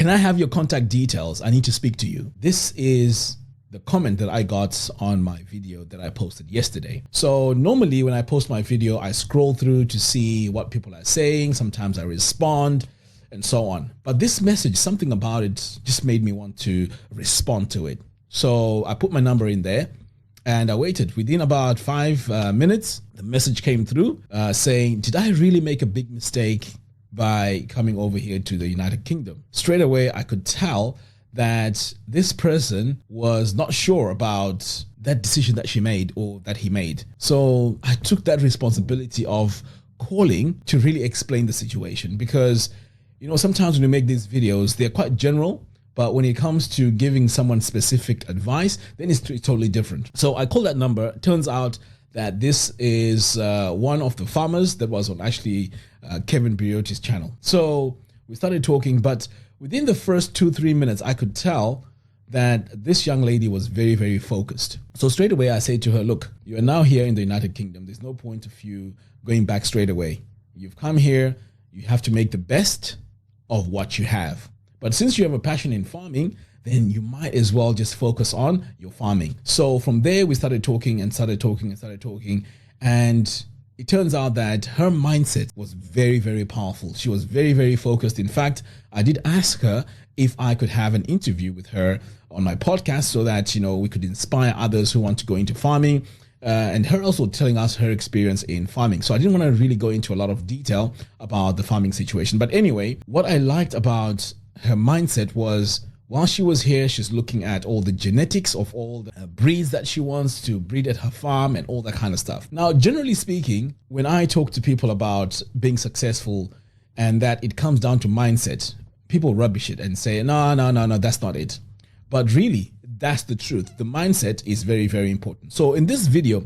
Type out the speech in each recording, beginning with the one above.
Can I have your contact details? I need to speak to you. This is the comment that I got on my video that I posted yesterday. So normally when I post my video, I scroll through to see what people are saying. Sometimes I respond and so on. But this message, something about it just made me want to respond to it. So I put my number in there and I waited. Within about 5 minutes, the message came through saying, did I really make a big mistake by coming over here to the United Kingdom? Straight away, I could tell that this person was not sure about that decision that she made or that he made. So I took that responsibility of calling to really explain the situation, because sometimes when we make these videos, they're quite general, but when it comes to giving someone specific advice, then it's totally different. So I called that number. Turns out that this is one of the farmers that was on actually Kevin Briotti's channel. So we started talking, but within the first 2-3 minutes, I could tell that this young lady was very, very focused. So straight away, I said to her, look, you are now here in the United Kingdom. There's no point of you going back straight away. You've come here. You have to make the best of what you have. But since you have a passion in farming, then you might as well just focus on your farming. So from there, we started talking and started talking and started talking. And it turns out that her mindset was very, very powerful. She was very, very focused. In fact, I did ask her if I could have an interview with her on my podcast so that, we could inspire others who want to go into farming, and her also telling us her experience in farming. So I didn't want to really go into a lot of detail about the farming situation. But anyway, what I liked about her mindset was, while she was here, she's looking at all the genetics of all the breeds that she wants to breed at her farm and all that kind of stuff. Now, generally speaking, when I talk to people about being successful and that it comes down to mindset, people rubbish it and say, no, that's not it. But really, that's the truth. The mindset is very, very important. So in this video,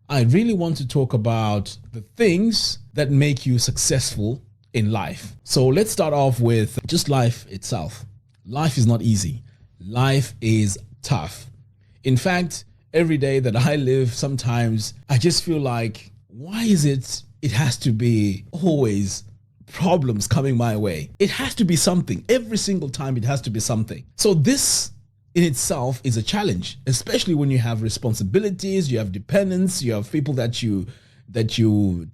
I really want to talk about the things that make you successful in life. So let's start off with just life itself. Life is not easy. Life is tough. In fact, every day that I live, sometimes I just feel like, why is it has to be always problems coming my way? It has to be something. Every single time it has to be something. So this in itself is a challenge, especially when you have responsibilities, you have dependents, you have people that you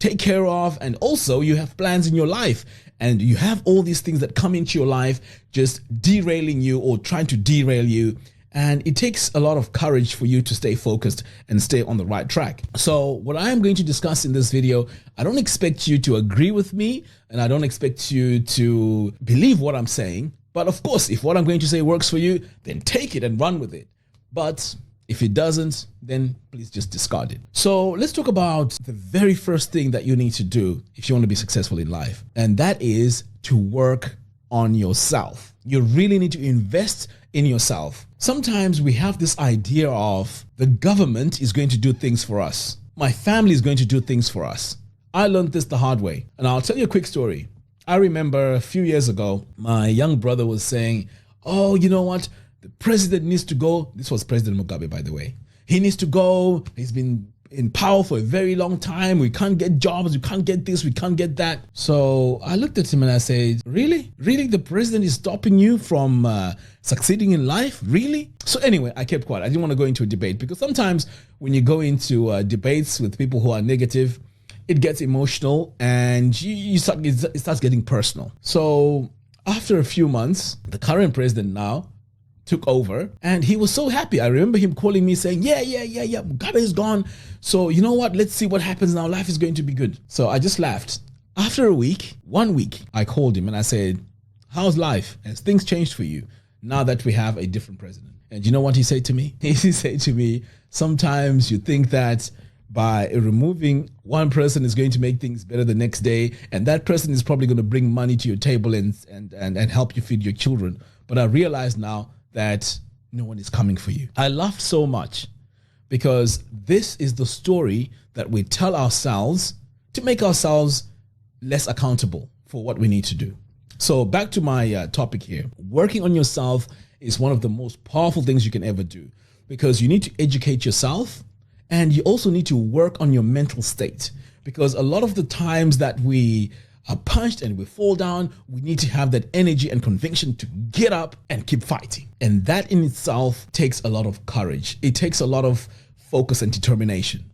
take care of, and also you have plans in your life, and you have all these things that come into your life just derailing you or trying to derail you. And it takes a lot of courage for you to stay focused and stay on the right track. So what I am going to discuss in this video, I don't expect you to agree with me, and I don't expect you to believe what I'm saying. But of course, if what I'm going to say works for you, then take it and run with it. But if it doesn't, then please just discard it. So let's talk about the very first thing that you need to do if you want to be successful in life. And that is to work on yourself. You really need to invest in yourself. Sometimes we have this idea of the government is going to do things for us. My family is going to do things for us. I learned this the hard way. And I'll tell you a quick story. I remember a few years ago, my young brother was saying, oh, you know what? The president needs to go. This was President Mugabe, by the way. He needs to go. He's been in power for a very long time. We can't get jobs. We can't get this. We can't get that. So I looked at him and I said, really? Really? The president is stopping you from succeeding in life? Really? So anyway, I kept quiet. I didn't want to go into a debate, because sometimes when you go into debates with people who are negative, it gets emotional and it starts getting personal. So after a few months, the current president now took over, and he was so happy. I remember him calling me saying, yeah, Mugabe is gone. So you know what? Let's see what happens now. Life is going to be good. So I just laughed. After 1 week, I called him and I said, how's life? Has things changed for you now that we have a different president? And you know what he said to me? He said to me, sometimes you think that by removing one person is going to make things better the next day, and that person is probably going to bring money to your table and help you feed your children. But I realize now that no one is coming for you. I laughed so much, because this is the story that we tell ourselves to make ourselves less accountable for what we need to do. So back to my topic here. Working on yourself is one of the most powerful things you can ever do, because you need to educate yourself, and you also need to work on your mental state, because a lot of the times that we are punched and we fall down, we need to have that energy and conviction to get up and keep fighting. And that in itself takes a lot of courage. It takes a lot of focus and determination.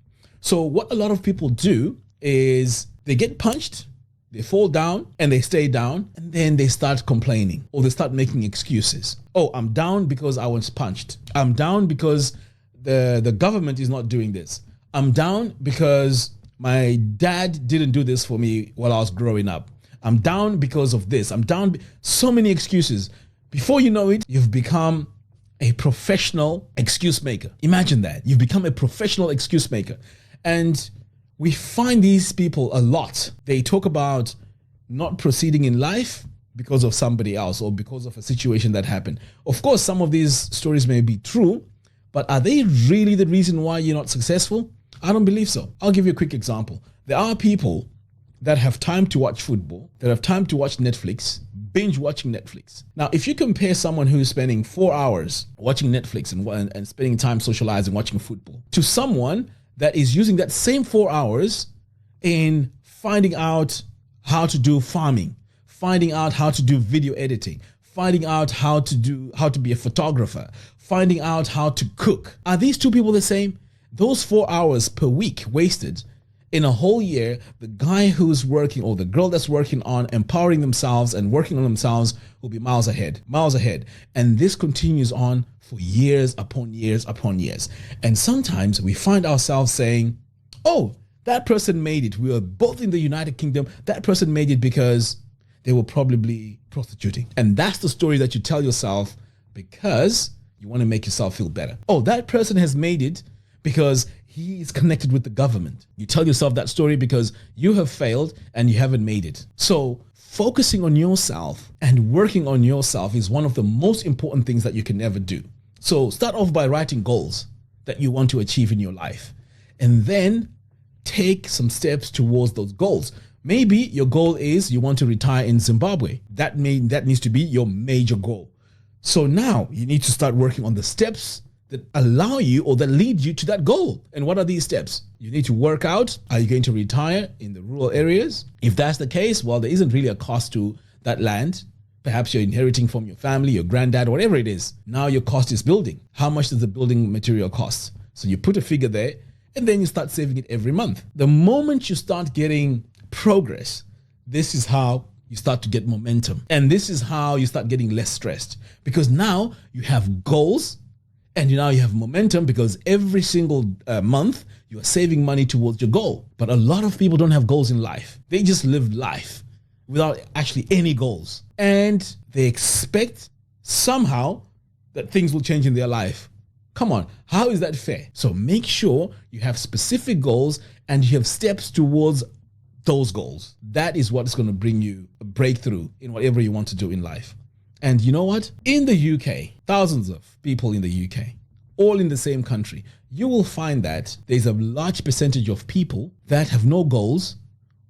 So what a lot of people do is they get punched, they fall down and they stay down, and then they start complaining or they start making excuses. Oh, I'm down because I was punched. I'm down because the government is not doing this. I'm down because my dad didn't do this for me while I was growing up. I'm down because of this. I'm down. So many excuses. Before you know it, you've become a professional excuse maker. Imagine that. You've become a professional excuse maker. And we find these people a lot. They talk about not proceeding in life because of somebody else or because of a situation that happened. Of course, some of these stories may be true, but are they really the reason why you're not successful? I don't believe so. I'll give you a quick example. There are people that have time to watch football, that have time to watch Netflix, binge watching Netflix. Now, if you compare someone who's spending 4 hours watching Netflix and spending time socializing, watching football, to someone that is using that same 4 hours in finding out how to do farming, finding out how to do video editing, finding out how to be a photographer, finding out how to cook. Are these two people the same? Those 4 hours per week wasted in a whole year, the guy who's working or the girl that's working on empowering themselves and working on themselves will be miles ahead. And this continues on for years upon years upon years. And sometimes we find ourselves saying, oh, that person made it. We were both in the United Kingdom. That person made it because they were probably prostituting. And that's the story that you tell yourself because you want to make yourself feel better. Oh, that person has made it because he is connected with the government. You tell yourself that story because you have failed and you haven't made it. So focusing on yourself and working on yourself is one of the most important things that you can ever do. So start off by writing goals that you want to achieve in your life, and then take some steps towards those goals. Maybe your goal is you want to retire in Zimbabwe. That needs to be your major goal. So now you need to start working on the steps that allow you or that lead you to that goal. And what are these steps? You need to work out. Are you going to retire in the rural areas? If that's the case, well, there isn't really a cost to that land. Perhaps you're inheriting from your family, your granddad, whatever it is. Now your cost is building. How much does the building material cost? So you put a figure there and then you start saving it every month. The moment you start getting progress, this is how you start to get momentum. And this is how you start getting less stressed, because now you have goals. And now you have momentum because every single month you are saving money towards your goal. But a lot of people don't have goals in life. They just live life without actually any goals. And they expect somehow that things will change in their life. Come on, how is that fair? So make sure you have specific goals and you have steps towards those goals. That is what's going to bring you a breakthrough in whatever you want to do in life. And you know what? In the UK, thousands of people in the UK, all in the same country, you will find that there's a large percentage of people that have no goals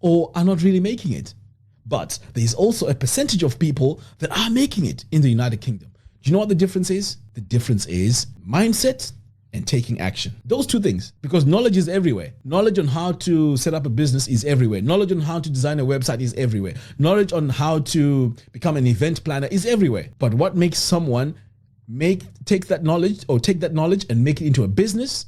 or are not really making it. But there's also a percentage of people that are making it in the United Kingdom. Do you know what the difference is? The difference is mindset and taking action. Those two things, because knowledge is everywhere. Knowledge on how to set up a business is everywhere. Knowledge on how to design a website is everywhere. Knowledge on how to become an event planner is everywhere. But what makes someone take that knowledge and make it into a business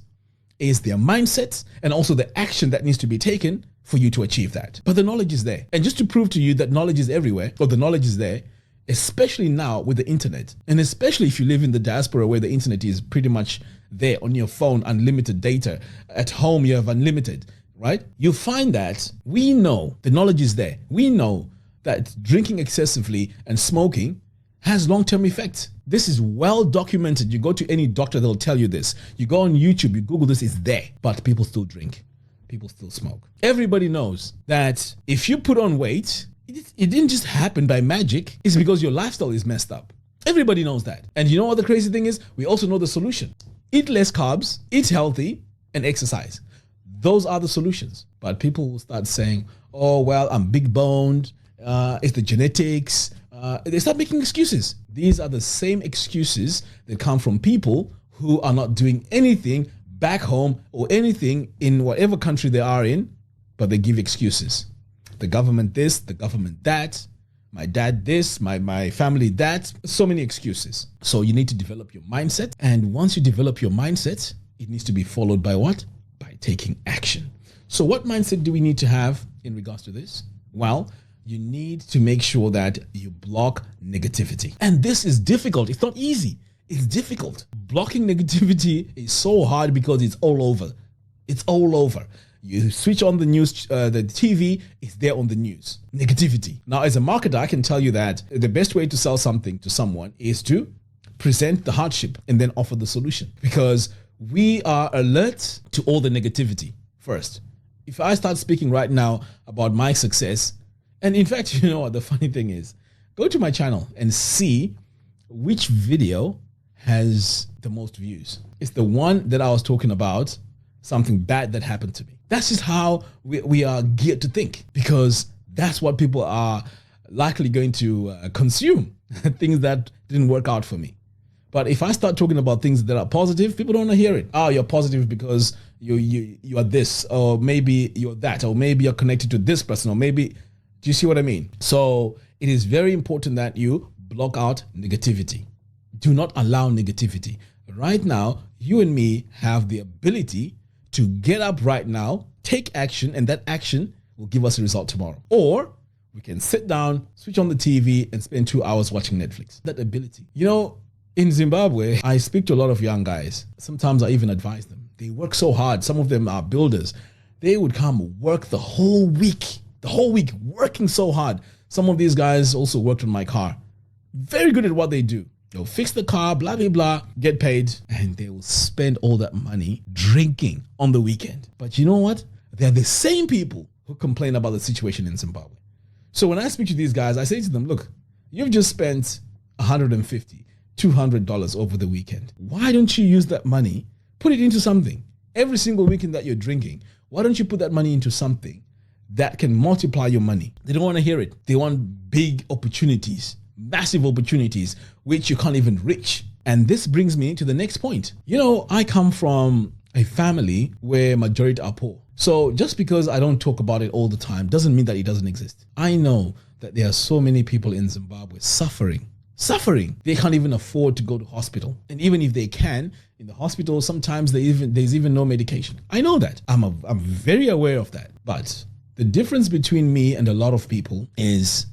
is their mindset and also the action that needs to be taken for you to achieve that. But the knowledge is there. And just to prove to you that knowledge is everywhere, or the knowledge is there, especially now with the internet, and especially if you live in the diaspora where the internet is pretty much there on your phone, unlimited data. At home, you have unlimited, right? You find that we know the knowledge is there. We know that drinking excessively and smoking has long-term effects. This is well documented. You go to any doctor, they'll tell you this. You go on YouTube, you Google this, it's there. But people still drink. People still smoke. Everybody knows that if you put on weight, it didn't just happen by magic. It's because your lifestyle is messed up. Everybody knows that. And you know what the crazy thing is? We also know the solution. Eat less carbs, eat healthy, and exercise. Those are the solutions. But people will start saying, oh, well, I'm big boned. It's the genetics. They start making excuses. These are the same excuses that come from people who are not doing anything back home or anything in whatever country they are in, but they give excuses. the government this, the government that, my dad this, my family that. So many excuses. So you need to develop your mindset. And once you develop your mindset, it needs to be followed by what? By taking action. So what mindset do we need to have in regards to this? Well, you need to make sure that you block negativity. And this is difficult. It's not easy. It's difficult. Blocking negativity is so hard because it's all over. It's all over. You switch on the news, the TV is there on the news. Negativity. Now, as a marketer, I can tell you that the best way to sell something to someone is to present the hardship and then offer the solution. Because we are alert to all the negativity first. If I start speaking right now about my success, and in fact, you know what the funny thing is, go to my channel and see which video has the most views. It's the one that I was talking about, something bad that happened to me. That's just how we are geared to think, because that's what people are likely going to consume, things that didn't work out for me. But if I start talking about things that are positive, people don't want to hear it. Oh, you're positive because you are this, or maybe you're that, or maybe you're connected to this person, or maybe, do you see what I mean? So it is very important that you block out negativity. Do not allow negativity. Right now, you and me have the ability to get up right now, take action, and that action will give us a result tomorrow. Or we can sit down, switch on the TV, and spend 2 hours watching Netflix. That ability. You know, in Zimbabwe, I speak to a lot of young guys. Sometimes I even advise them. They work so hard. Some of them are builders. They would come work the whole week, working so hard. Some of these guys also worked on my car. Very good at what they do. They'll fix the car, blah, blah, blah, get paid, and they will spend all that money drinking on the weekend. But you know what? They're the same people who complain about the situation in Zimbabwe. So when I speak to these guys, I say to them, look, you've just spent $150, $200 over the weekend. Why don't you use that money, put it into something? Every single weekend that you're drinking, why don't you put that money into something that can multiply your money? They don't want to hear it. They want big opportunities, massive opportunities, which you can't even reach. And this brings me to the next point. You know, I come from a family where majority are poor. So just because I don't talk about it all the time doesn't mean that it doesn't exist. I know that there are so many people in Zimbabwe suffering. They can't even afford to go to hospital. And even if they can, in the hospital, sometimes there's even no medication. I know that. I'm very aware of that. But the difference between me and a lot of people is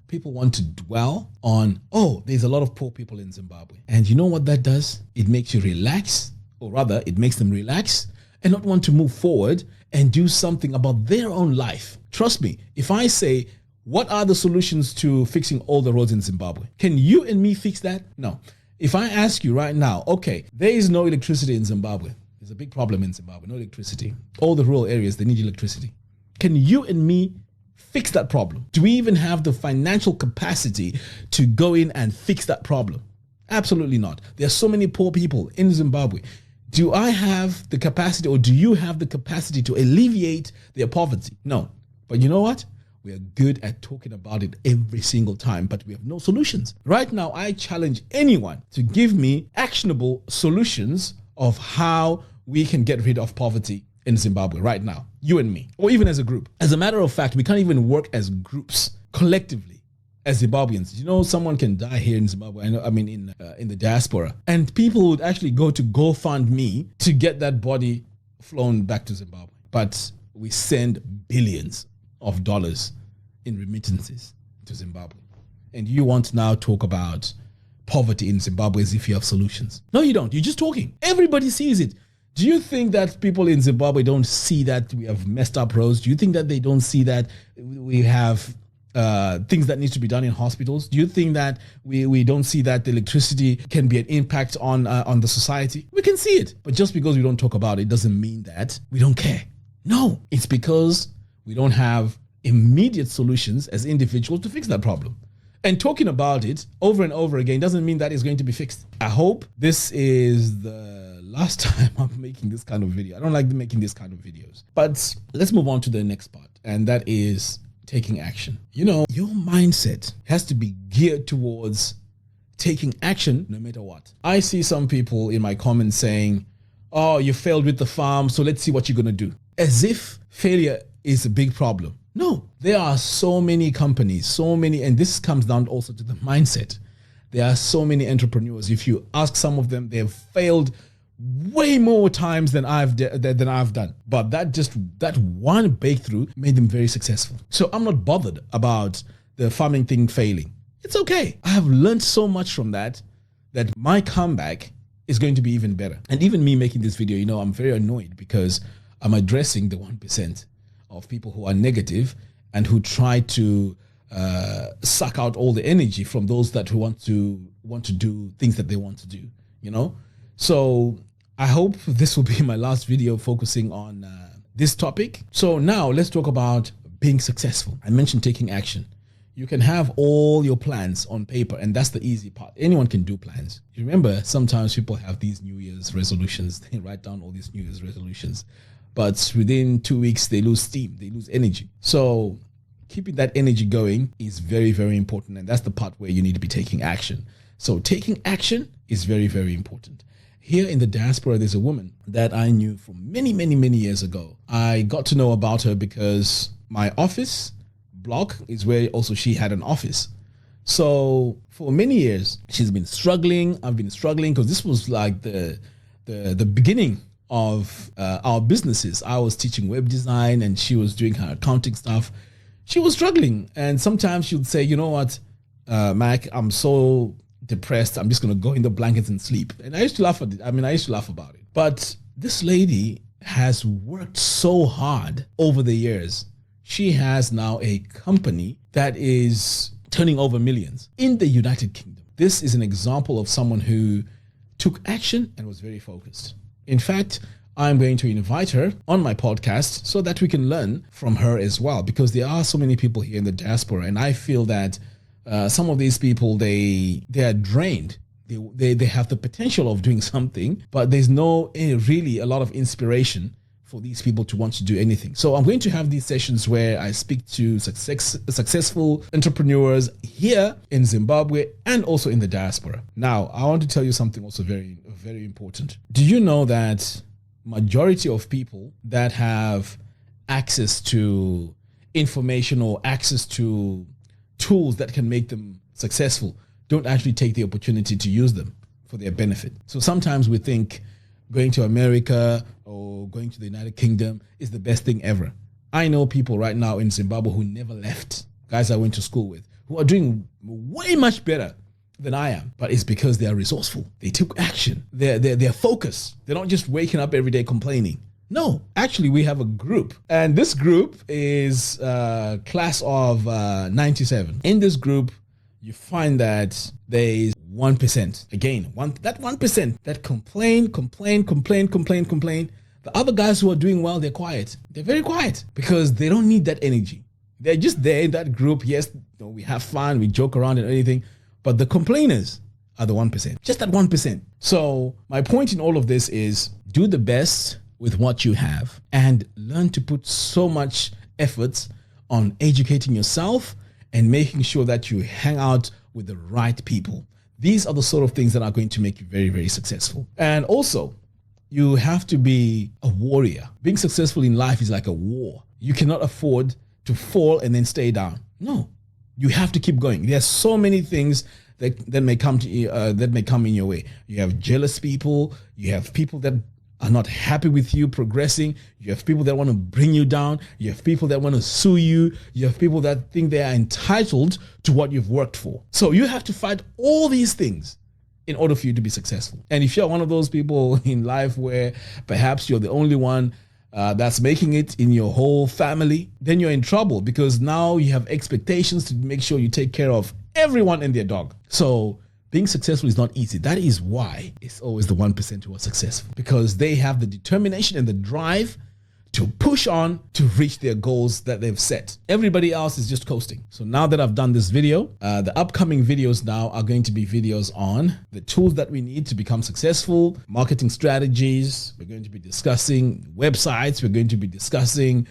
people want to dwell on, oh, there's a lot of poor people in Zimbabwe. And you know what that does? It makes you relax, or rather, it makes them relax and not want to move forward and do something about their own life. Trust me, if I say, what are the solutions to fixing all the roads in Zimbabwe? Can you and me fix that? No. If I ask you right now, okay, there is no electricity in Zimbabwe. There's a big problem in Zimbabwe, no electricity. All the rural areas, they need electricity. Can you and me fix that problem? Do we even have the financial capacity to go in and fix that problem? Absolutely not. There are so many poor people in Zimbabwe. Do I have the capacity, or do you have the capacity to alleviate their poverty? No. But you know what? We are good at talking about it every single time, but we have no solutions. Right now, I challenge anyone to give me actionable solutions of how we can get rid of poverty in Zimbabwe right now, you and me, or even as a group. As a matter of fact, we can't even work as groups collectively as Zimbabweans. You know, someone can die here in Zimbabwe. In the diaspora, and people would actually go to GoFundMe to get that body flown back to Zimbabwe. But we send billions of dollars in remittances to Zimbabwe. And you want to now talk about poverty in Zimbabwe as if you have solutions. No, you don't. You're just talking. Everybody sees it. Do you think that people in Zimbabwe don't see that we have messed up roads? Do you think that they don't see that we have things that need to be done in hospitals? Do you think that we don't see that the electricity can be an impact on the society? We can see it. But just because we don't talk about it doesn't mean that we don't care. No, it's because we don't have immediate solutions as individuals to fix that problem. And talking about it over and over again doesn't mean that it's going to be fixed. I hope this is the last time I'm making this kind of video. I don't like making this kind of videos. But let's move on to the next part, and that is taking action. You know, your mindset has to be geared towards taking action no matter what. I see some people in my comments saying, oh, you failed with the farm, so let's see what you're going to do. As if failure is a big problem. No, there are so many companies, so many, and this comes down also to the mindset. There are so many entrepreneurs. If you ask some of them, they've failed way more times than I've done. But that one breakthrough made them very successful. So I'm not bothered about the farming thing failing. It's okay. I have learned so much from that my comeback is going to be even better. And even me making this video, I'm very annoyed because I'm addressing the 1% of people who are negative and who try to suck out all the energy from those who want to do things that they want to do. So I hope this will be my last video focusing on this topic. So now let's talk about being successful. I mentioned taking action. You can have all your plans on paper, and that's the easy part. Anyone can do plans. You remember, sometimes people have these New Year's resolutions. They write down all these New Year's resolutions, but within 2 weeks, they lose steam, they lose energy. So keeping that energy going is very, very important, and that's the part where you need to be taking action. So taking action is very, very important. Here in the diaspora, there's a woman that I knew from many, many, many years ago. I got to know about her because my office block is where also she had an office. So for many years, she's been struggling. I've been struggling because this was like the beginning of our businesses. I was teaching web design and she was doing her accounting stuff. She was struggling. And sometimes she would say, you know what, Mac, I'm so depressed. I'm just going to go in the blankets and sleep. And I used to laugh at it. I used to laugh about it. But this lady has worked so hard over the years. She has now a company that is turning over millions in the United Kingdom. This is an example of someone who took action and was very focused. In fact, I'm going to invite her on my podcast so that we can learn from her as well, because there are so many people here in the diaspora, and I feel that some of these people, they are drained. They have the potential of doing something, but there's no really a lot of inspiration for these people to want to do anything. So I'm going to have these sessions where I speak to successful entrepreneurs here in Zimbabwe and also in the diaspora. Now, I want to tell you something also very, very important. Do you know that majority of people that have access to information or access to tools that can make them successful don't actually take the opportunity to use them for their benefit? So sometimes we think going to America or going to the United Kingdom is the best thing ever. I know people right now in Zimbabwe who never left, guys I went to school with, who are doing way much better than I am, but it's because they are resourceful. They took action. They're focused. They're not just waking up every day complaining. No, actually we have a group, and this group is class of 97. In this group, you find that there is 1%. Again, that 1% that complain. The other guys who are doing well, they're quiet. They're very quiet because they don't need that energy. They're just there in that group. Yes, we have fun, we joke around and anything, but the complainers are the 1%. Just that 1%. So my point in all of this is do the best with what you have and learn to put so much efforts on educating yourself and making sure that you hang out with the right people. These are the sort of things that are going to make you very, very successful. And also, you have to be a warrior. Being successful in life is like a war. You cannot afford to fall and then stay down. No, you have to keep going. There are so many things that may come in your way. You have jealous people. You have people that are not happy with you progressing. You have people that want to bring you down. You have people that want to sue you. You have people that think they are entitled to what you've worked for. So you have to fight all these things in order for you to be successful. And if you're one of those people in life where perhaps you're the only one that's making it in your whole family, then you're in trouble because now you have expectations to make sure you take care of everyone and their dog. So being successful is not easy. That is why it's always the 1% who are successful, because they have the determination and the drive to push on to reach their goals that they've set. Everybody else is just coasting. So now that I've done this video, the upcoming videos now are going to be videos on the tools that we need to become successful, marketing strategies. We're going to be discussing websites. We're going to be discussing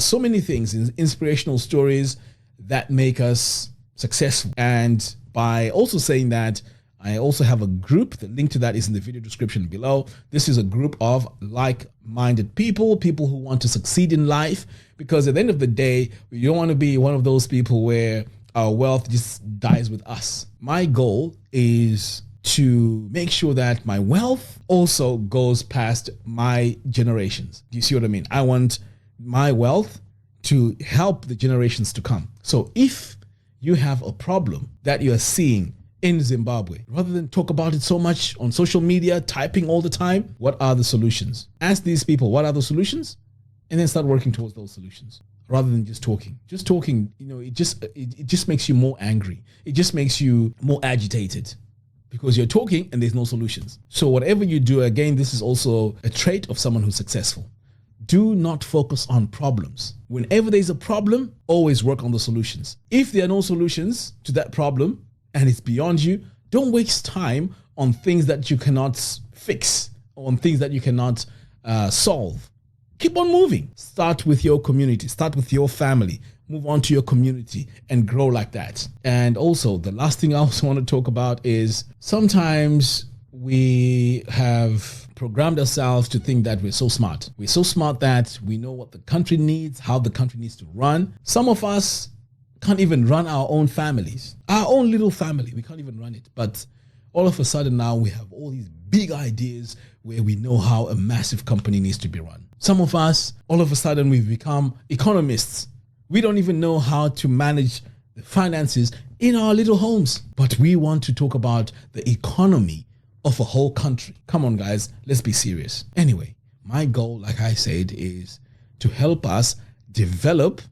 so many things, inspirational stories that make us successful. And by also saying that, I also have a group. The link to that is in the video description below. This is a group of like-minded people who want to succeed in life, because at the end of the day, we don't want to be one of those people where our wealth just dies with us. My goal is to make sure that my wealth also goes past my generations. Do you see what I mean? I want my wealth to help the generations to come. So if you have a problem that you're seeing in Zimbabwe, rather than talk about it so much on social media, typing all the time, what are the solutions? Ask these people, what are the solutions? And then start working towards those solutions, rather than just talking. Just talking, it just makes you more angry. It just makes you more agitated, because you're talking and there's no solutions. So whatever you do, again, this is also a trait of someone who's successful. Do not focus on problems. Whenever there's a problem, always work on the solutions. If there are no solutions to that problem and it's beyond you, don't waste time on things that you cannot fix, or on things that you cannot solve. Keep on moving. Start with your community. Start with your family. Move on to your community and grow like that. And also, the last thing I also want to talk about is sometimes we have programmed ourselves to think that we're so smart. We're so smart that we know what the country needs, how the country needs to run. Some of us can't even run our own families. Our own little family, we can't even run it. But all of a sudden now we have all these big ideas where we know how a massive company needs to be run. Some of us, all of a sudden, we've become economists. We don't even know how to manage the finances in our little homes, but we want to talk about the economy of a whole country. Come on, guys, let's be serious. Anyway, my goal, like I said, is to help us develop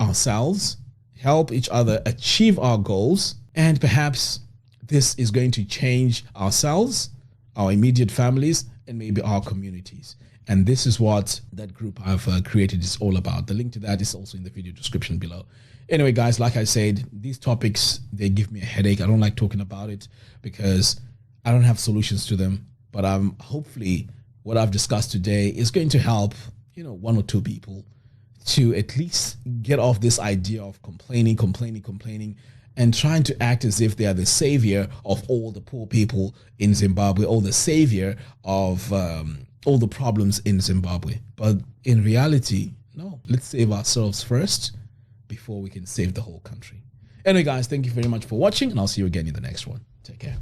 ourselves, help each other achieve our goals, and perhaps this is going to change ourselves, our immediate families, and maybe our communities. And this is what that group I've created is all about. The link to that is also in the video description below. Anyway, guys, like I said, these topics, they give me a headache. I don't like talking about it because I don't have solutions to them. But hopefully what I've discussed today is going to help, one or two people to at least get off this idea of complaining, and trying to act as if they are the savior of all the poor people in Zimbabwe, or the savior of all the problems in Zimbabwe. But in reality, no, let's save ourselves first before we can save the whole country. Anyway, guys, thank you very much for watching, and I'll see you again in the next one. Take care.